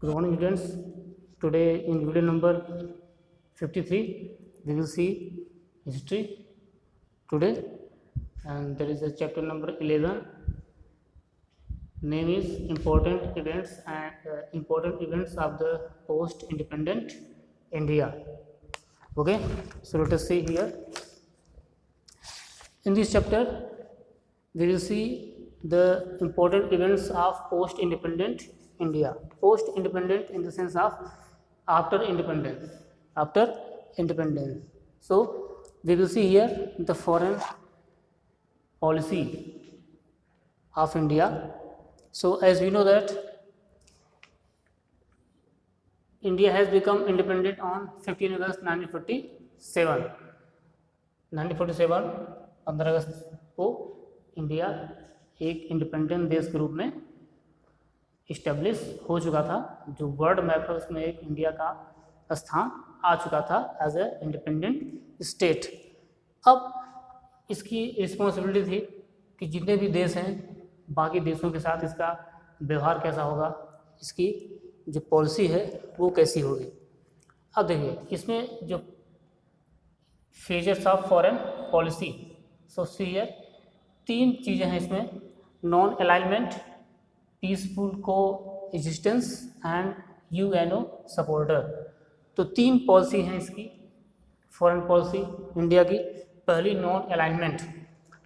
Good morning students. Today in video number 53 we will see history today, and there is a chapter number 11. Name is important events and important events of the post independent India. Okay, so let us see here. In this chapter we will see the important events of post independent India. Post independent in the sense of after independence. After independence. So we will see here the foreign policy of India. So as we know that India has become independent on 15 August 1947. 1947 15 अगस्त को India एक independent देश के रूप में establish हो चुका था। जो वर्ल्ड मैप है उसमें एक इंडिया का स्थान आ चुका था एज ए इंडिपेंडेंट स्टेट। अब इसकी रिस्पॉन्सिबिलिटी थी कि जितने भी देश हैं बाकी देशों के साथ इसका व्यवहार कैसा होगा, इसकी जो पॉलिसी है वो कैसी होगी। अब देखिए इसमें जो फेजर्स ऑफ फॉरेन पॉलिसी, सो सी तीन चीज़ें हैं इसमें: नॉन अलाइनमेंट, पीसफुल को एग्जिस्टेंस एंड यूएनओ सपोर्टर। तो तीन पॉलिसी हैं इसकी फॉरेन पॉलिसी इंडिया की। पहली नॉन अलाइनमेंट।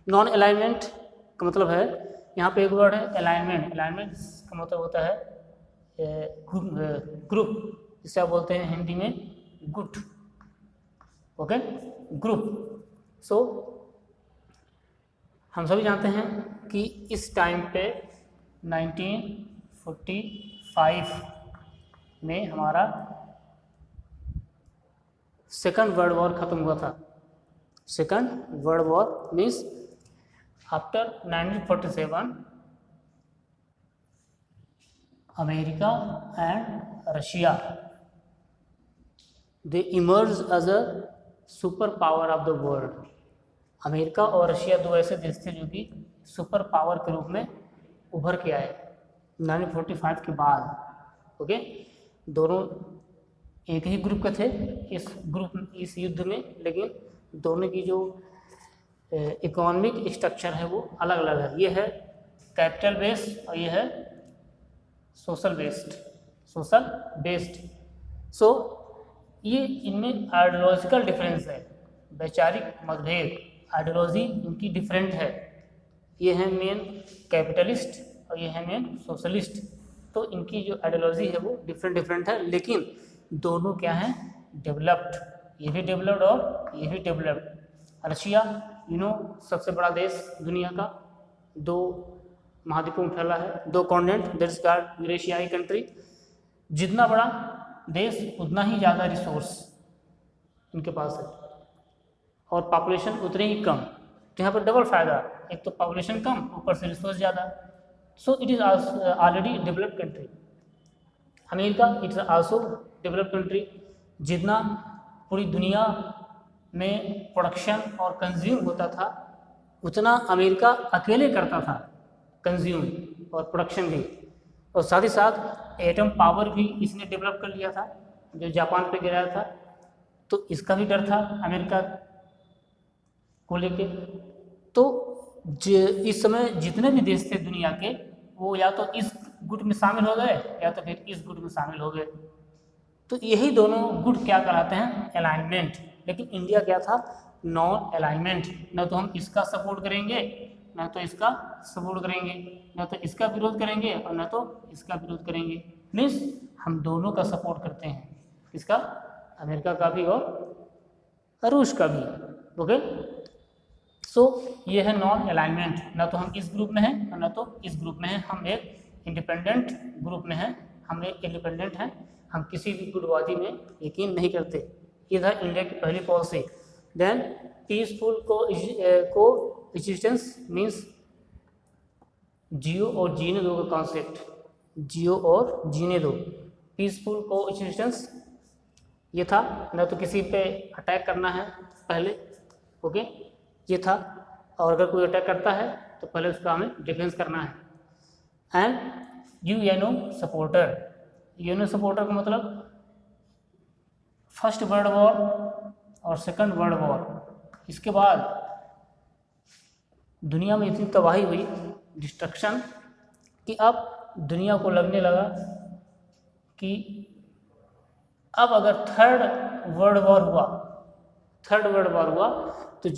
नॉन अलाइनमेंट का मतलब है, यहाँ पे एक वर्ड है अलाइनमेंट। अलाइनमेंट का मतलब होता है ग्रुप, जिसे आप बोलते हैं हिंदी में गुट। Okay, group. सो हम सभी जानते हैं कि इस टाइम पे 1945 में हमारा सेकंड वर्ल्ड वॉर ख़त्म हुआ था। Second world war means after 1947 America and Russia they emerge as a super power of the world. America और रशिया दो ऐसे देश थे जो कि सुपर पावर के रूप में उभर के आए 1945 के बाद। ओके, दोनों एक ही ग्रुप के थे इस युद्ध में, लेकिन दोनों की जो इकोनॉमिक स्ट्रक्चर है वो अलग अलग है। ये है कैपिटल बेस्ड और ये है सोशल बेस्ड। सो ये इनमें आइडियोलॉजिकल डिफरेंस है, वैचारिक मतभेद, आइडियोलॉजी इनकी डिफरेंट है। ये है मेन कैपिटलिस्ट और ये है मेन सोशलिस्ट। तो इनकी जो आइडियोलॉजी है वो डिफरेंट है, लेकिन दोनों क्या हैं, डेवलप्ड। ये भी डेवलप्ड और ये भी डेवलप्ड। रशिया सबसे बड़ा देश दुनिया का, 2 महाद्वीपों में फैला है, 2 कॉन्टिनेंट, दैट इज कॉल्ड यूरेशियाई कंट्री। जितना बड़ा देश उतना ही ज़्यादा रिसोर्स इनके पास है और पॉपुलेशन उतनी ही कम। तो यहाँ पर डबल फायदा, एक तो पॉपुलेशन कम, ऊपर से रिसोर्स ज़्यादा। So it is already developed country. America it is also developed country. जितना पूरी दुनिया में प्रोडक्शन और कंज्यूम होता था उतना अमेरिका अकेले करता था, कंज्यूम और प्रोडक्शन भी। और साथ ही साथ एटम पावर भी इसने डेवलप कर लिया था, जो जापान पे गिराया था। तो इसका भी डर था अमेरिका को लेके। तो इस समय जितने भी देश थे दुनिया के, वो या तो इस गुट में शामिल हो गए या तो फिर इस गुट में शामिल हो गए। तो यही दोनों गुट क्या कहलाते हैं, अलाइनमेंट। लेकिन इंडिया क्या था, नॉन अलाइनमेंट। न तो हम इसका सपोर्ट करेंगे न तो इसका सपोर्ट करेंगे, न तो इसका विरोध करेंगे और न तो इसका विरोध करेंगे। मीन्स हम दोनों का सपोर्ट करते हैं, इसका, अमेरिका का भी और रूस का भी। ओके, सो ये है नॉन अलाइनमेंट। न तो हम इस ग्रुप में हैं और न तो इस ग्रुप में हैं। हम एक इंडिपेंडेंट ग्रुप में हैं, हम एक इंडिपेंडेंट हैं। हम किसी भी गुटबाजी में यकीन नहीं करते। ये था इंडिया की पहली पॉलिसी। देन पीसफुल को एग्जिस्टेंस मीन्स जियो और जीने दो का कॉन्सेप्ट, जियो और जीने दो। पीसफुल को एग्जिस्टेंस ये था, न तो किसी पे अटैक करना है पहले, ओके, ये था। और अगर कोई अटैक करता है तो पहले उसका हमें डिफेंस करना है। And UNO supporter, UNO supporter का मतलब फर्स्ट वर्ल्ड वॉर और सेकंड वर्ल्ड वॉर, इसके बाद दुनिया में इतनी तबाही हुई, डिस्ट्रक्शन, कि अब दुनिया को लगने लगा कि अब अगर थर्ड वर्ल्ड वॉर हुआ तो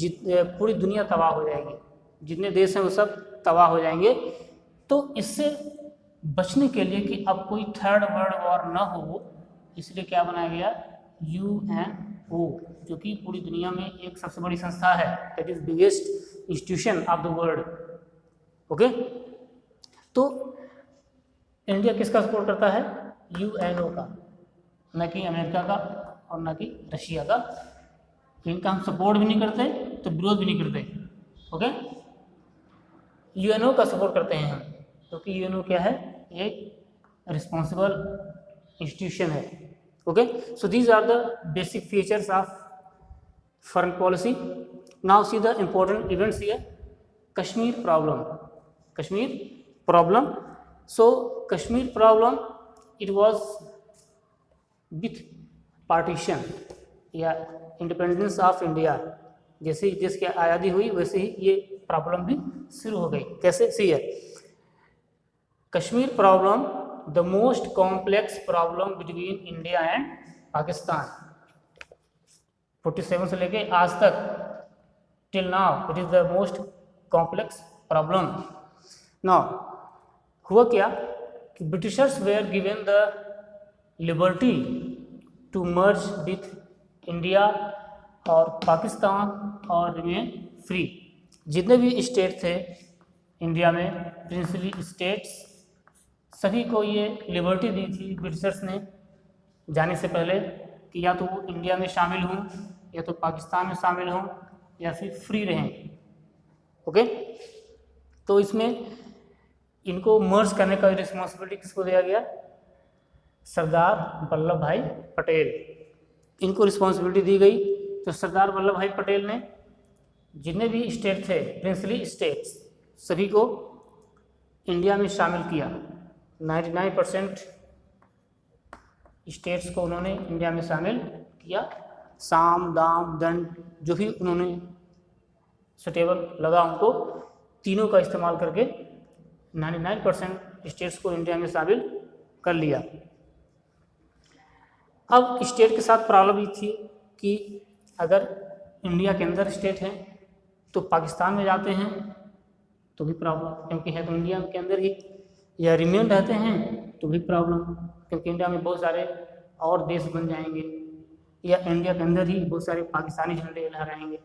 पूरी दुनिया तबाह हो जाएगी, जितने देश हैं वो सब तबाह हो जाएंगे। तो इससे बचने के लिए कि अब कोई थर्ड वर्ल्ड वॉर ना हो, इसलिए क्या बनाया गया, यूएनओ, जो कि पूरी दुनिया में एक सबसे बड़ी संस्था है, that is biggest institution of the world. Okay, तो इंडिया किसका सपोर्ट करता है, यूएनओ का, न कि अमेरिका का और न कि रशिया का। इनका हम सपोर्ट भी नहीं करते तो विरोध भी नहीं करते। ओके, यूएनओ का सपोर्ट करते हैं हम, क्योंकि यूएनओ क्या है, एक रिस्पॉन्सिबल इंस्टीट्यूशन है। Okay, so these are the basic features of foreign policy. Now see the important events here. Kashmir problem. So Kashmir problem, it was with partition या इंडिपेंडेंस ऑफ इंडिया, जैसे ही देश की आज़ादी हुई वैसे ही ये प्रॉब्लम भी शुरू हो गई। कैसे, सी है, Kashmir problem the most complex problem between India and Pakistan. 47 से लेके आज तक, till now it is the most complex problem. Now हुआ क्या कि Britishers were given the liberty to merge with India और पाकिस्तान और रिमेन फ्री। जितने भी स्टेट थे इंडिया में, प्रिंसली स्टेट्स, सभी को ये लिबर्टी दी थी ब्रिटिशर्स ने जाने से पहले कि या तो वो इंडिया में शामिल हों या तो पाकिस्तान में शामिल हों या फिर फ्री रहें। ओके, तो इसमें इनको मर्ज करने का रिस्पॉन्सिबिलिटी किसको दिया गया, सरदार वल्लभ भाई पटेल, इनको रिस्पॉन्सिबिलिटी दी गई। तो सरदार वल्लभ भाई पटेल ने जितने भी स्टेट थे, प्रिंसली स्टेट्स, सभी को इंडिया में शामिल किया। 99% स्टेट्स को उन्होंने इंडिया में शामिल किया। साम दाम दंड जो भी उन्होंने सुटेबल लगा उनको, तीनों का इस्तेमाल करके 99% स्टेट्स को इंडिया में शामिल कर लिया। अब स्टेट के साथ प्रॉब्लम ये थी कि अगर इंडिया के अंदर स्टेट हैं तो पाकिस्तान में जाते हैं तो भी प्रॉब्लम, क्योंकि है तो इंडिया के अंदर ही, या रिमेन रहते हैं तो भी प्रॉब्लम, क्योंकि इंडिया में बहुत सारे और देश बन जाएंगे, या इंडिया के अंदर ही बहुत सारे पाकिस्तानी झंडे लहराएंगे।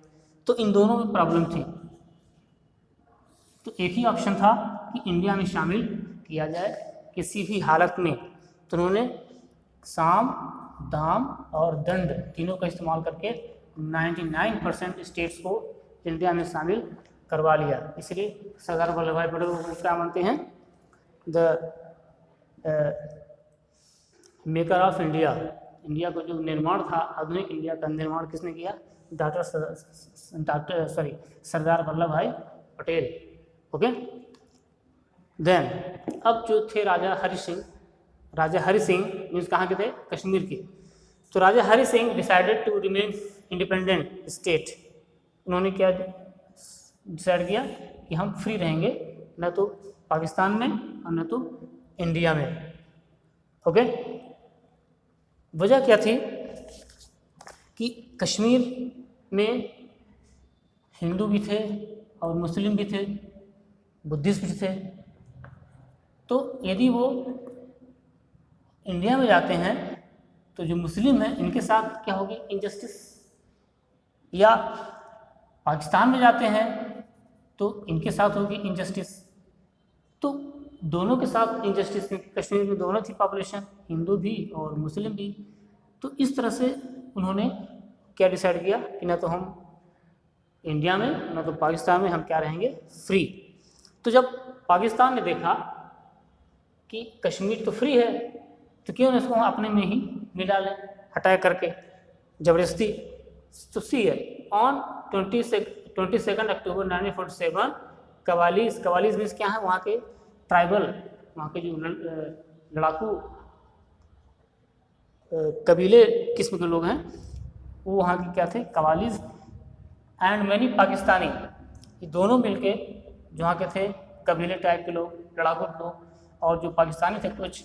तो इन दोनों में प्रॉब्लम थी। तो एक ही ऑप्शन था कि इंडिया में शामिल किया जाए किसी भी हालत में। तो उन्होंने साम दाम और दंड तीनों का इस्तेमाल करके 99% स्टेट्स को इंडिया में शामिल करवा लिया। इसलिए सरदार वल्लभ भाई पटेल को क्या मानते हैं, the maker of India. India को जो निर्माण था, आधुनिक इंडिया का निर्माण किसने किया, सरदार वल्लभ भाई पटेल। ओके, देन अब जो थे राजा हरि सिंह मीन्स कहाँ के थे, कश्मीर के। तो Raja Hari Singh decided to remain independent state. उन्होंने क्या डिसाइड किया कि हम फ्री रहेंगे, न तो पाकिस्तान में और न तो इंडिया में। ओके, वजह क्या थी कि कश्मीर में हिंदू भी थे और मुस्लिम भी थे, बुद्धिस्ट भी थे। तो यदि वो इंडिया में जाते हैं तो जो मुस्लिम हैं इनके साथ क्या होगी, इनजस्टिस, या पाकिस्तान में जाते हैं तो इनके साथ होगी इनजस्टिस। तो दोनों के साथ इनजस्टिस, क्योंकि कश्मीर में दोनों थी पॉपुलेशन, हिंदू भी और मुस्लिम भी। तो इस तरह से उन्होंने क्या डिसाइड किया कि ना तो हम इंडिया में ना तो पाकिस्तान में हम क्या रहेंगे, फ्री। तो जब पाकिस्तान ने देखा कि कश्मीर तो फ्री है तो क्यों इसको हम अपने में ही मिला लें, हटाए करके ज़बरदस्ती। तो सी है, ऑन 22 अक्टूबर 1947 कवालीज मीन्स क्या है, वहाँ के ट्राइबल, वहाँ के जो लड़ाकू कबीले किस्म के लोग हैं, वो वहाँ के क्या थे, कवालीज। एंड मैनी पाकिस्तानी, ये दोनों मिलके जो वहाँ के थे कबीले टाइप के लोग, लड़ाकू लोग, और जो पाकिस्तानी थे कुछ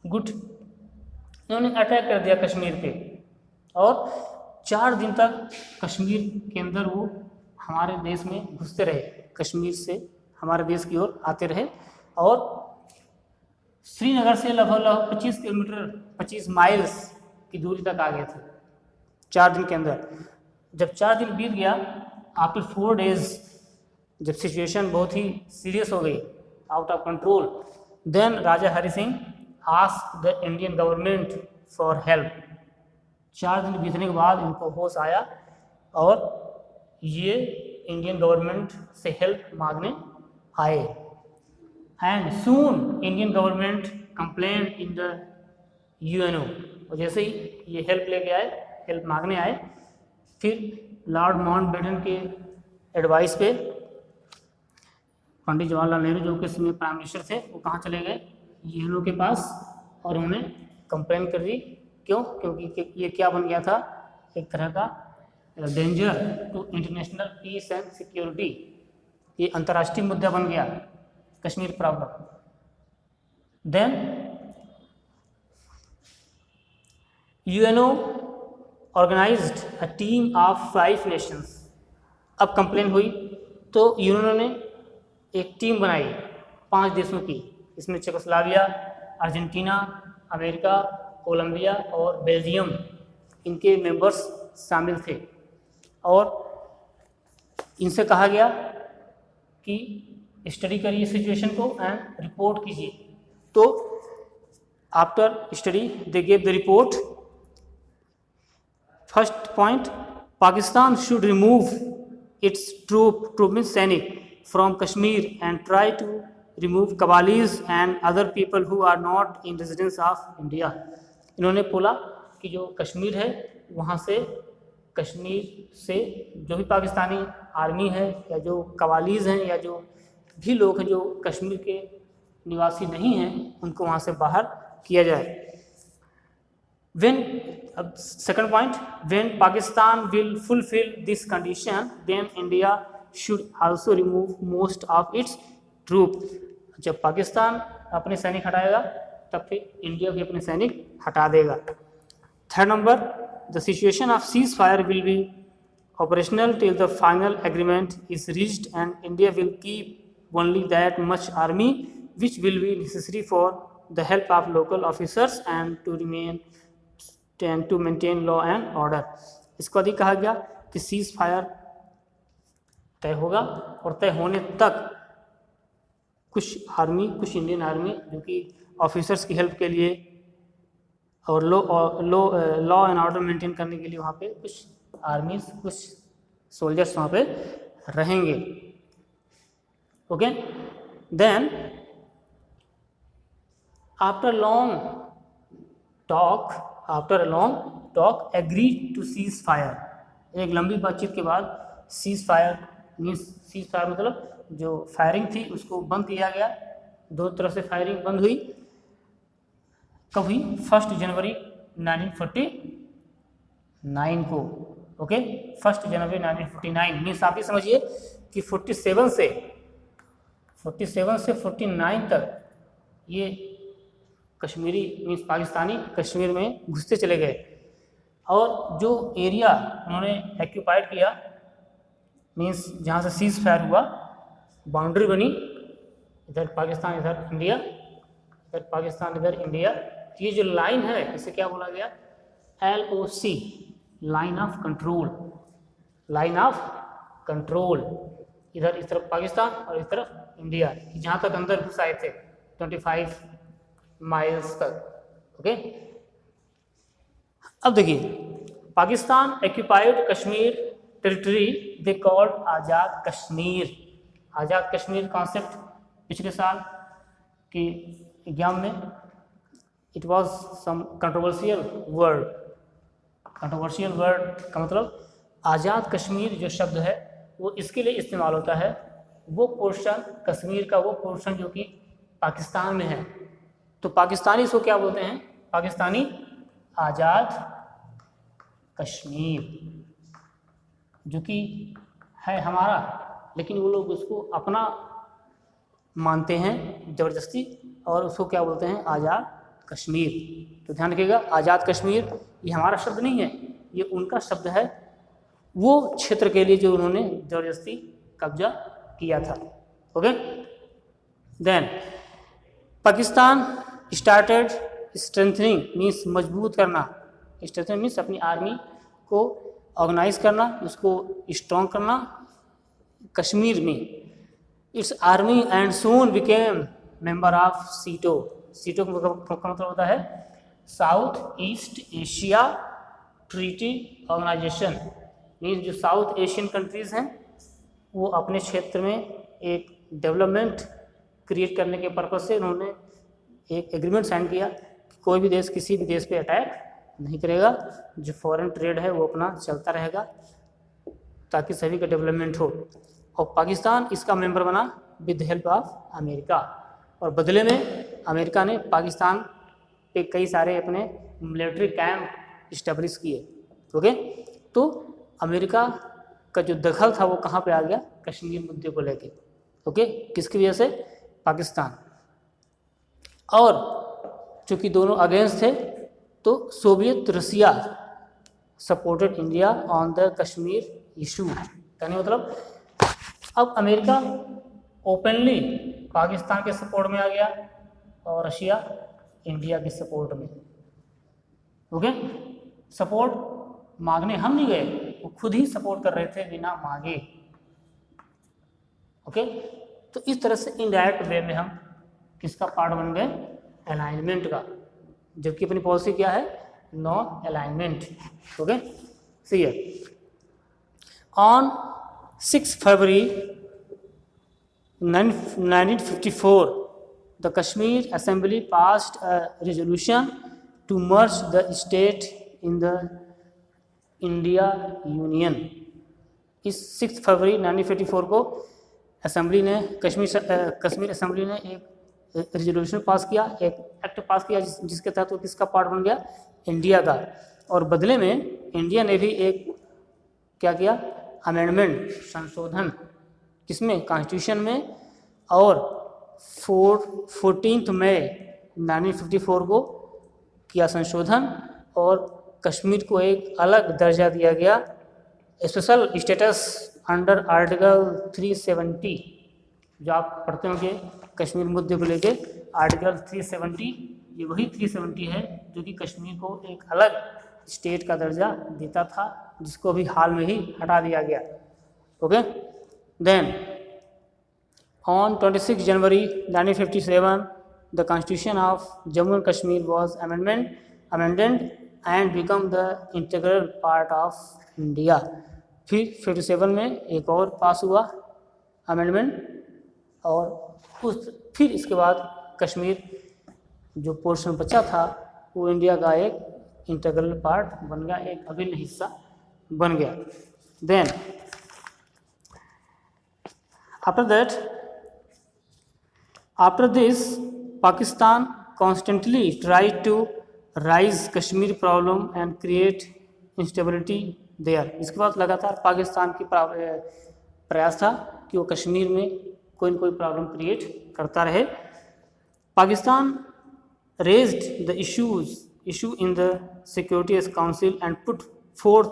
गुट, इन्होंने अटैक कर दिया कश्मीर पे। और 4 दिन तक कश्मीर के अंदर वो हमारे देश में घुसते रहे, कश्मीर से हमारे देश की ओर आते रहे। और श्रीनगर से लगभग 25 किलोमीटर 25 माइल्स की दूरी तक आ गए थे 4 दिन के अंदर। जब 4 दिन बीत गया, आफ्टर 4 डेज, जब सिचुएशन बहुत ही सीरियस हो गई, out of control, then Raja Hari Singh asked the Indian government for help. 4 दिन बीतने के बाद इनको होश आया और ये इंडियन गवर्नमेंट से हेल्प मांगने आए। And soon Indian government complain in the UNO, और जैसे ही ये हेल्प लेके आए, हेल्प मांगने आए, फिर लॉर्ड माउंटबेटन के एडवाइस पे पंडित जवाहरलाल नेहरू जो कि उस समय प्राइम मिनिस्टर थे, वो कहाँ चले गए, यूएनओ के पास, और उन्होंने कंप्लेन कर दी। क्यों? क्योंकि ये क्या बन गया था, एक तरह का danger to international peace and security, ये अंतर्राष्ट्रीय मुद्दा बन गया Kashmir problem. Then UNO organized a team of 5 nations. अब कंप्लेन हुई तो यूएनओ ने एक टीम बनाई 5 देशों की, इसमें चेकोस्लोवाकिया, अर्जेंटीना, अमेरिका, कोलंबिया और बेल्जियम, इनके मेंबर्स शामिल थे। और इनसे कहा गया कि स्टडी करिए सिचुएशन को एंड रिपोर्ट कीजिए। तो after study they gave the report. First point, Pakistan should remove its troop means सैनिक from Kashmir and try to remove कबालीज and other people who are not in residence of India. इन्होंने बोला कि जो कश्मीर है, वहाँ से कश्मीर से जो भी पाकिस्तानी आर्मी है या जो कवालीज हैं या जो भी लोग हैं जो कश्मीर के निवासी नहीं हैं, उनको वहाँ से बाहर किया जाए। अब second point, when Pakistan will fulfil this condition then India should also remove most of its troop. जब पाकिस्तान अपने सैनिक हटाएगा तब फिर इंडिया भी अपने सैनिक हटा देगा। Third number, the situation of cease fire will be operational till the final agreement is reached and India will keep only that much army which will be necessary for the help of local officers and to maintain law and order। इसको अधिक कहा गया कि cease fire तय होगा और तय होने तक कुछ आर्मी, कुछ इंडियन आर्मी जो कि ऑफिसर्स की हेल्प के लिए और लॉ एंड ऑर्डर मेंटेन करने के लिए वहाँ पे कुछ आर्मीज, कुछ सोल्जर्स वहाँ पे रहेंगे। Okay, then after long talk agree to cease fire. एक लंबी बातचीत के बाद सीज फायर मतलब जो फायरिंग थी उसको बंद किया गया। दोनों तरफ से फायरिंग बंद हुई। कब हुई? 1 जनवरी 1949 को। ओके, 1 जनवरी 1949 मीन्स आप ये समझिए कि 47 से 49 तक ये कश्मीरी मीन्स पाकिस्तानी कश्मीर में घुसते चले गए। और जो एरिया उन्होंने एक्यूपाइड किया मीन्स जहाँ से सीज फायर हुआ, बाउंड्री बनी, इधर पाकिस्तान इधर इंडिया, इधर पाकिस्तान इधर इंडिया। ये जो लाइन है इसे क्या बोला गया? LOC, line of control. Line of control, इधर इस तरफ पाकिस्तान और इस तरफ इंडिया, जहाँ तक अंदर घुस आए थे 25 माइल्स तक। ओके, अब देखिए, Pakistan occupied Kashmir territory they called Azad Kashmir. Azad Kashmir concept पिछले साल के एग्जाम में it was some controversial word. Controversial word का मतलब आज़ाद कश्मीर जो शब्द है वो इसके लिए इस्तेमाल होता है, वो पोर्शन कश्मीर का, वो पोर्शन जो कि पाकिस्तान में है। तो पाकिस्तानी इसको क्या बोलते हैं? पाकिस्तानी आज़ाद कश्मीर, जो कि है हमारा, लेकिन वो लोग उसको अपना मानते हैं ज़बरदस्ती, और उसको क्या बोलते हैं, आज़ाद कश्मीर। तो ध्यान रखिएगा, आज़ाद कश्मीर ये हमारा शब्द नहीं है, ये उनका शब्द है, वो क्षेत्र के लिए जो उन्होंने ज़बरदस्ती कब्जा किया था। Okay, then Pakistan started strengthening means मजबूत करना, स्ट्रेंथनिंग मीन्स अपनी आर्मी को ऑर्गेनाइज करना, उसको स्ट्रॉन्ग करना कश्मीर में। Its army and soon became member of SEATO. SEATO का मतलब होता है south east Asia treaty organization, means जो साउथ एशियन कंट्रीज़ हैं वो अपने क्षेत्र में एक डेवलपमेंट क्रिएट करने के पर्पज़ से उन्होंने एक एग्रीमेंट साइन किया कि कोई भी देश किसी भी देश पे अटैक नहीं करेगा, जो फॉरेन ट्रेड है वो अपना चलता रहेगा ताकि सभी का डेवलपमेंट हो। और पाकिस्तान इसका मेंबर बना with the help of America, और बदले में अमेरिका ने पाकिस्तान पे कई सारे अपने मिलिट्री कैंप इस्टेब्लिश किए। ओके, तो अमेरिका का जो दखल था वो कहाँ पे आ गया, कश्मीर मुद्दे को लेके। ओके, किसकी वजह से, पाकिस्तान। और चूँकि दोनों अगेंस्ट थे तो Soviet Russia supported India on the Kashmir issue. कहने मतलब अब अमेरिका ओपनली पाकिस्तान के सपोर्ट में आ गया और रशिया इंडिया के सपोर्ट में। ओके, सपोर्ट मांगने हम नहीं गए, वो खुद ही सपोर्ट कर रहे थे बिना मांगे। ओके, तो इस तरह से इनडायरेक्ट वे में हम किसका पार्ट बन गए, अलाइनमेंट का, जबकि अपनी पॉलिसी क्या है, नो अलाइनमेंट। ओके, सी है on 6 February 1954 the Kashmir assembly passed a resolution to merge the state in the India union. इस 6 फरवरी 1954 को असेंबली ने कश्मीर असेंबली ने एक रेजोल्यूशन पास किया, एक एक्ट पास किया जिसके तहत वो किसका पार्ट बन गया, इंडिया का। और बदले में इंडिया ने भी एक क्या किया, अमेंडमेंट, संशोधन, किसमें, कॉन्स्टिट्यूशन में। और 14 मई 1954 को किया संशोधन और कश्मीर को एक अलग दर्जा दिया गया, स्पेशल स्टेटस अंडर आर्टिकल 370। जो आप पढ़ते होंगे कश्मीर मुद्दे को लेके आर्टिकल 370, ये वही 370 है जो कि कश्मीर को एक अलग स्टेट का दर्जा देता था, जिसको अभी हाल में ही हटा दिया गया। Okay, then on 26 January 1957 the constitution of Jammu and Kashmir was amended and become the integral part of India. फिर 57 में एक और पास हुआ अमेंडमेंट, और फिर इसके बाद कश्मीर जो पोर्शन बचा था वो इंडिया का एक इंटीग्रल पार्ट बन गया, एक अभिन्न हिस्सा बन गया। Then after this Pakistan constantly tried to raise Kashmir problem and create instability there. इसके बाद लगातार पाकिस्तान की प्रयास था कि वो कश्मीर में कोई न कोई प्रॉब्लम क्रिएट करता रहे। Pakistan raised the issue in the security council and put fourth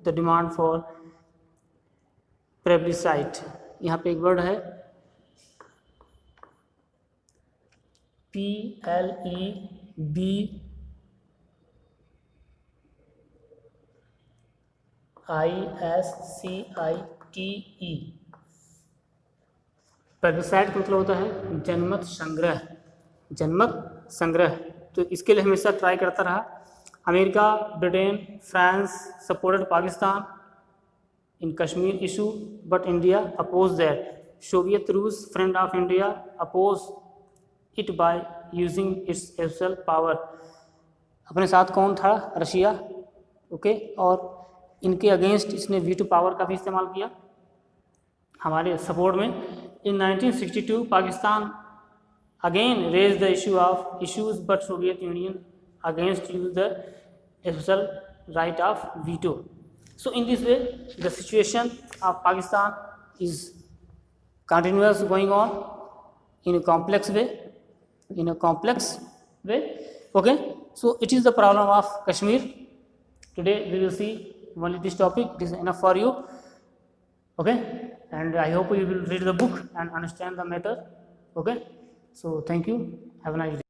the demand for plebiscite. यहाँ पे एक वर्ड है PLEBISCITE। प्लेबिसाइट का मतलब होता है जनमत संग्रह, जनमत संग्रह। तो इसके लिए हमेशा ट्राई करता रहा। America, Britain, France supported Pakistan in Kashmir issue but India oppose that. Soviet रूस, friend of India, oppose it by using its special power. अपने साथ कौन था, रशिया। ओके, और इनके अगेंस्ट इसने वीटो पावर का भी इस्तेमाल किया हमारे सपोर्ट में। In 1962 Pakistan again raise the issue of issues but Soviet union against use the special right of veto. So in this way the situation of Pakistan is continuous going on in a complex way, okay. So it is the problem of Kashmir. Today we will see only this topic. It is enough for you, okay, and I hope you will read the book and understand the matter, okay. So thank you, have a nice day.